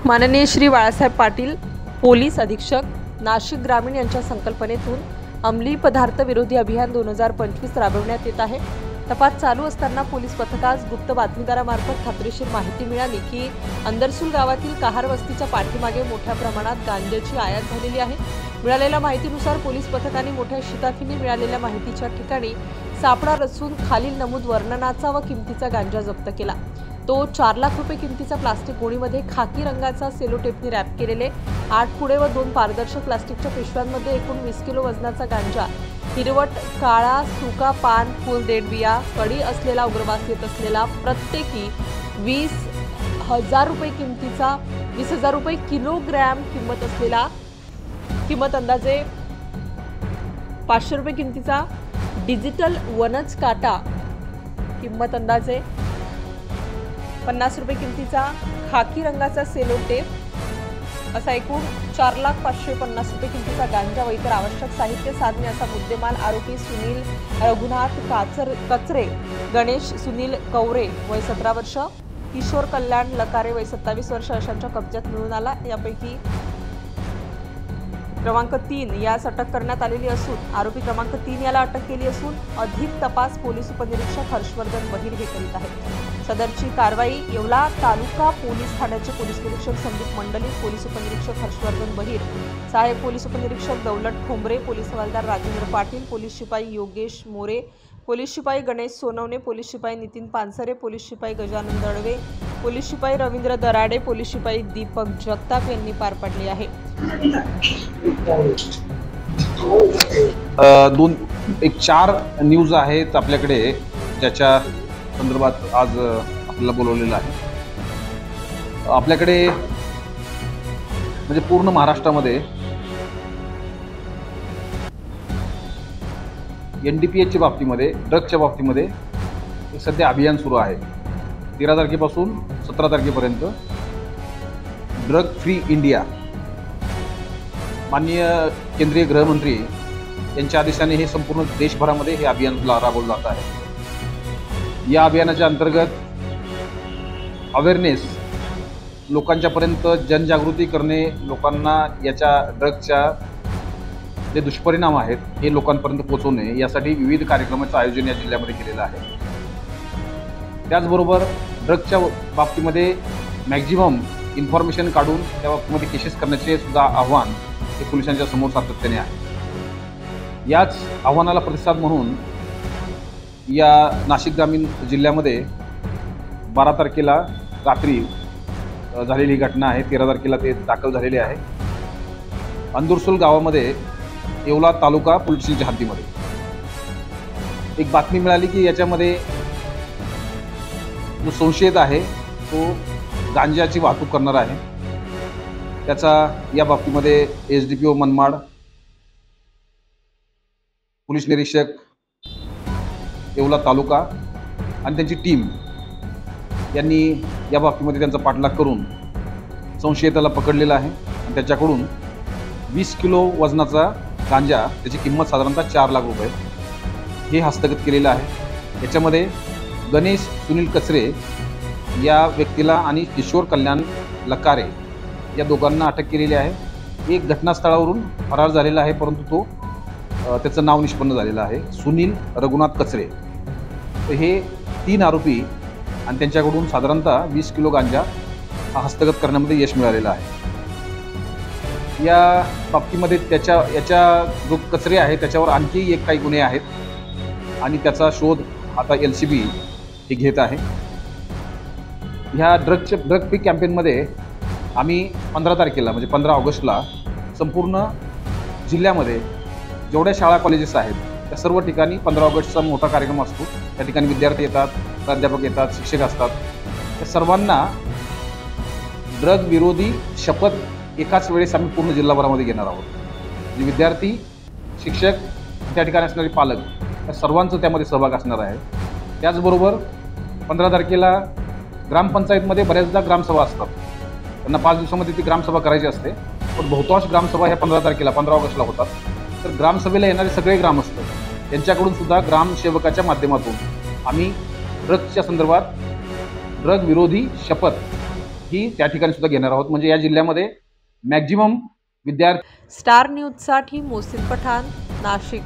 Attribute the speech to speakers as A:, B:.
A: माननीय श्री बाळासाहेब पाटील पोलीस अधीक्षक नाशिक ग्रामीण यांच्या संकल्पनेतून अंमली पदार्थ विरोधी अभियान 2025 राबवण्यात येत आहे। तपास चालू असताना पोलीस पथकास गुप्त बातमीदारामार्फत खात्रीशीर माहिती मिळाली की अंदरसूल गावातील कहार वस्तीच्या पाठीमागे मोठ्या प्रमाणात गांजाची आयात झालेली आहे। मिळालेल्या माहितीनुसार पोलीस पथकाने मोठ्या शिताफीने मिळालेल्या माहितीच्या ठिकाणी सापळा रचून खालील नमूद वर्णनाचा व किमतीचा गांजा जप्त केला। तो 4 लाख रुपये किमतीचा प्लास्टिक गोणीमध्ये खाकी रंगाचा सेलो टेपने रॅप केलेले 8 पुडे व 2 पारदर्शक प्लास्टिकच्या पिशव्यांमध्ये एकूण 20 किलो वजनाचा गांजा, हिरवट काळा सुका पान फुल देडबिया कडी असलेला उग्रवास येत असलेला प्रत्येकी 20,000 रुपये किमतीचा 20,000 रुपये किलोग्रॅम किंमत असलेला किंमत अंदाजे 500 रुपये किमतीचा डिजिटल वनच काटा, किंमत अंदाजे 50 रुपये किमतीचा खाकी रंगाचा सेलो टेप असा एकूण 4,550,000 रुपये किमतीचा गांजा व इतर आवश्यक साहित्य साधने असा मुद्देमाल आरोपी सुनील रघुनाथ कचरे, गणेश सुनील कवरे वय 17 वर्ष, किशोर कल्याण लकारे वय 27 वर्ष अशांच्या कब्जात मिळून आला। यापैकी क्रमांक 3 यास अटक करण्यात आलेली असून आरोपी क्रमांक 3 याला अटक केली असून अधिक तपास पोलीस उपनिरीक्षक हर्षवर्धन बहिर हे करीत आहेत। सदरची कारवाई येवला तालुका पोलीस ठाण्याचे पोलीस निरीक्षक संदीप मंडलिक, पोलीस उपनिरीक्षक हर्षवर्धन बहिर, सहाय्यक पोलीस उपनिरीक्षक दौलत ठोंबरे, पोलीस हवालदार राजेंद्र पाटील, पोलीस शिपाई योगेश मोरे, पोलीस शिपाई गणेश सोनवणे, पोलीस शिपाई नितीन पानसरे, पोलीस शिपाई गजानन दळवे, पोलीस शिपाई रवींद्र दराडे, पोलीस शिपाई दीपक जगताप यांनी पार पाडले आहे।
B: एक 4 न्यूज आहेत आपल्याकडे ज्याच्या संदर्भात आज आपल्याला बोलवलेलं आहे। आपल्याकडे म्हणजे पूर्ण महाराष्ट्रामध्ये NDPHच्या बाबतीमध्ये ड्रग्सच्या बाबतीमध्ये एक सध्या अभियान सुरू आहे। 13 तारखेपासून 17 तारखेपर्यंत ड्रग फ्री इंडिया माननीय केंद्रीय गृहमंत्री यांच्या आदेशाने हे संपूर्ण देशभरामध्ये हे अभियान राबवलं जात आहे। या अभियानाच्या अंतर्गत अवेअरनेस लोकांच्यापर्यंत जनजागृती करणे, लोकांना याच्या ड्रग्सच्या जे दुष्परिणाम आहेत हे लोकांपर्यंत पोहोचवणे यासाठी विविध कार्यक्रमांचं आयोजन या जिल्ह्यामध्ये केलेलं आहे। त्याचबरोबर ड्रग्सच्या बाबतीमध्ये मॅक्झिमम इन्फॉर्मेशन काढून त्या बाबतीमध्ये केसेस करण्याचे सुद्धा आव्हान हे पोलिसांच्या समोर सातत्याने आहे। याच आव्हानाला प्रतिसाद म्हणून या नाशिक ग्रामीण जिल्ह्यामध्ये 12 तारखेला रात्री झालेली घटना आहे। 13 तारखेला ते दाखल झालेले आहे। अंदुरसूल गावामध्ये येवला तालुका पोलीस स्टेशनच्या हद्दीमध्ये एक बातमी मिळाली की याच्यामध्ये जो संशयित आहे तो गांजाची वाहतूक करणार आहे। त्याचा या बाबतीमध्ये SDPO मनमाड, पोलीस निरीक्षक येवला तालुका आणि त्यांची टीम यांनी या बाबतीमध्ये त्यांचा पाठलाग करून संशयिताला पकडलेला आहे आणि त्याच्याकडून 20 किलो वजनाचा गांजा, त्याची किंमत साधारणतः 4 लाख रुपये हे हस्तगत केलेलं आहे। याच्यामध्ये गणेश सुनील कचरे या व्यक्तीला आणि किशोर कल्याण लकारे या दोघांना अटक केलेली आहे। एक घटनास्थळावरून फरार झालेला आहे, परंतु तो त्याचं नाव निष्पन्न झालेलं आहे, सुनील रघुनाथ कचरे। तर हे 3 आरोपी आणि त्यांच्याकडून साधारणतः 20 किलो गांजा हा हस्तगत करण्यामध्ये यश मिळालेलं आहे। या बाबतीमध्ये याच्या जो कचरे आहे त्याच्यावर आणखी एक काही गुन्हे आहेत आणि त्याचा शोध आता LCB हे घेत आहे। ह्या ड्रग फ्री कॅम्पेनमध्ये आम्ही 15 तारखेला म्हणजे 15 ऑगस्टला संपूर्ण जिल्ह्यामध्ये जेवढ्या शाळा कॉलेजेस आहेत त्या सर्व ठिकाणी 15 ऑगस्टचा मोठा कार्यक्रम असतो। त्या ठिकाणी विद्यार्थी येतात, प्राध्यापक येतात, शिक्षक असतात। त्या सर्वांना ड्रग विरोधी शपथ एकाच वेळेस आम्ही पूर्ण जिल्हाभरामध्ये घेणार आहोत। म्हणजे विद्यार्थी, शिक्षक, त्या ठिकाणी असणारे पालक या सर्वांचं त्यामध्ये सहभाग असणार आहे। त्याचबरोबर 15 तारखेला ग्रामपंचायतमध्ये बऱ्याचदा ग्रामसभा असतात, त्यांना 5 दिवसामध्ये ती ग्रामसभा करायची असते, पण बहुतांश ग्रामसभा ह्या 15 तारखेला 15 ऑगस्टला होतात। तर ग्रामसभेला येणारे सगळे ग्रामस्थ यांच्याकडून सुद्धा ग्रामसेवकाच्या माध्यमातून आम्ही ड्रग्सच्या संदर्भात ड्रग विरोधी शपथ ही त्या ठिकाणी सुद्धा घेणार आहोत. म्हणजे या जिल्ह्यामध्ये मॅक्झिमम विद्यार्थी.
A: स्टार न्यूजसाठी मोहसिन पठाण, नाशिक.